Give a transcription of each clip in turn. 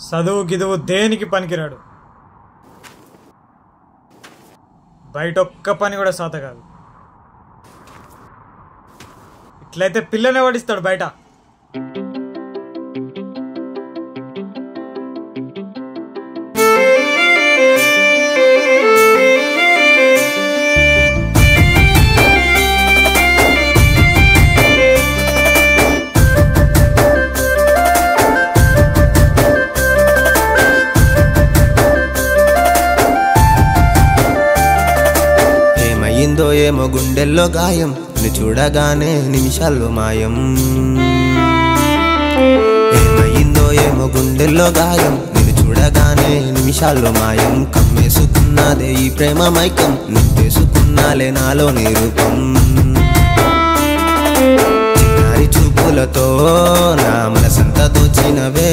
చదువు గిదువు దేనికి పనికిరాడు. బయట ఒక్క పని కూడా సాత కాదు. ఇట్లయితే పిల్లనే వడిస్తాడు బయట. ఏమో గుండెల్లో గాయం ని చూడగానే నిమిషాల్లో మాయం. ఏమైందో ఏమో గుండెల్లో గాయం నిన్ను చూడగానే నిమిషాల్లో మాయం. కమ్మేసుకున్నదే ఈ ప్రేమ మైకం నింపేసుకున్నాలే నాలో నీ రూపం. చిన్నారి చూపులతో నా మనసంతా దోచినవే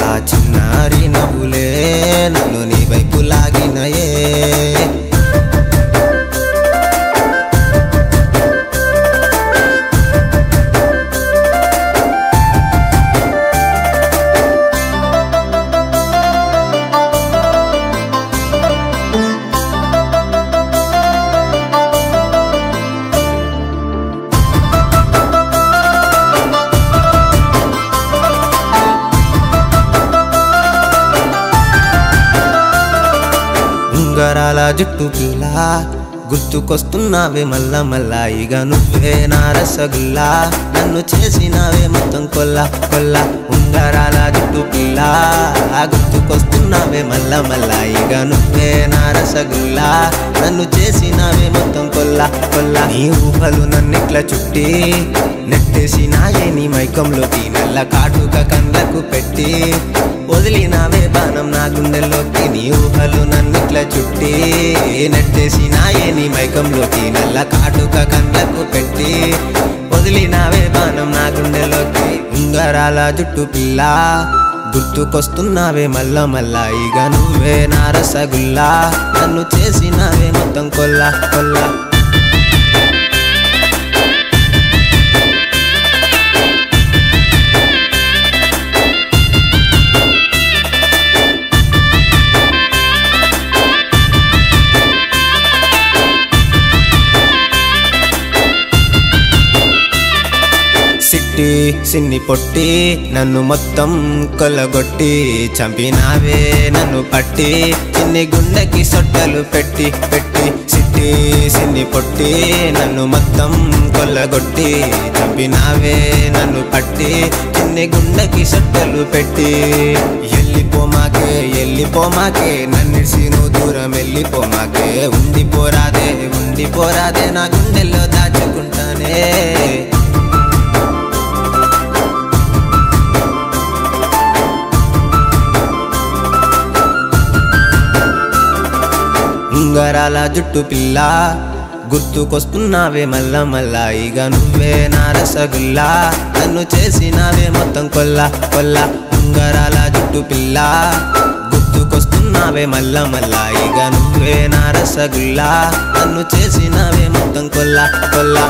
ఆ చిన్నారి నవ్వులే నన్ను నీ వైపు లాగినయే. ఉంగరాల జుట్టు పిల్ల గుర్తుకొస్తున్నావే మల్ల మల్లా. ఇక నువ్వే నా రసగుల్లా నన్ను చేసినావే మొత్తం కొల్లా కొల్లా. ఉంగరాల జుట్టు పిల్ల గుర్తుకొస్తున్నావే మల్ల మల్లా. ఇక నువ్వే నా రసగుల్లా నన్ను చేసినావే మొత్తం కొల్లా కొల్లా. నీ ఊహలు నన్నిట్లా చుట్టి నెట్టేసినాయే నీ మైకంలోకి. నల్ల కాటుక కండ్లకు పెట్టి వదిలినావే బాణం నా గుండెల్లోకి. నీ ఊహలు నన్నిట్లా చుట్టి నెట్టేసినాయే నీ మైకంలోకి. నల్ల కాటుక కండ్లకు పెట్టి వదిలినావే బాణం నా గుండెల్లోకి. ఉంగరాల జుట్టు పిల్ల గుర్తుకొస్తున్నావే మల్ల మల్లా. ఇక నువ్వే నా రసగుల్లా నన్ను చేసినావే మొత్తం కొల్లా కొల్లా. సిన్ని పొట్టి నన్ను మొత్తం కొల్లగొట్టి చంపినావే నన్ను పట్టి. చిన్ని గుండెకి సొట్టలు పెట్టి పెట్టి సిన్ని పొట్టి నన్ను మొత్తం కొల్లగొట్టి చంపినావే నన్ను పట్టి. చిన్ని గుండెకి సొట్టలు పెట్టి ఎల్లిపోమాకే నన్నిసి నువ్వు దూరం వెళ్ళిపోమాకే. ఉండిపోరాదే నా గుండెల్లో దాచుకుంటానే. ఉంగరాల జుట్టు పిల్ల గుర్తుకొస్తున్నావే మల్ల మల్లా. ఇక నువ్వే నా రసగుల్లా నన్ను చేసినావే మొత్తం కొల్లా కొల్లా. ఉంగరాల జుట్టు పిల్ల గుర్తుకొస్తున్నావే మల్ల మల్లా. ఇక నువ్వే నా రసగుల్లా నన్ను చేసినావే మొత్తం కొల్లా కొల్లా.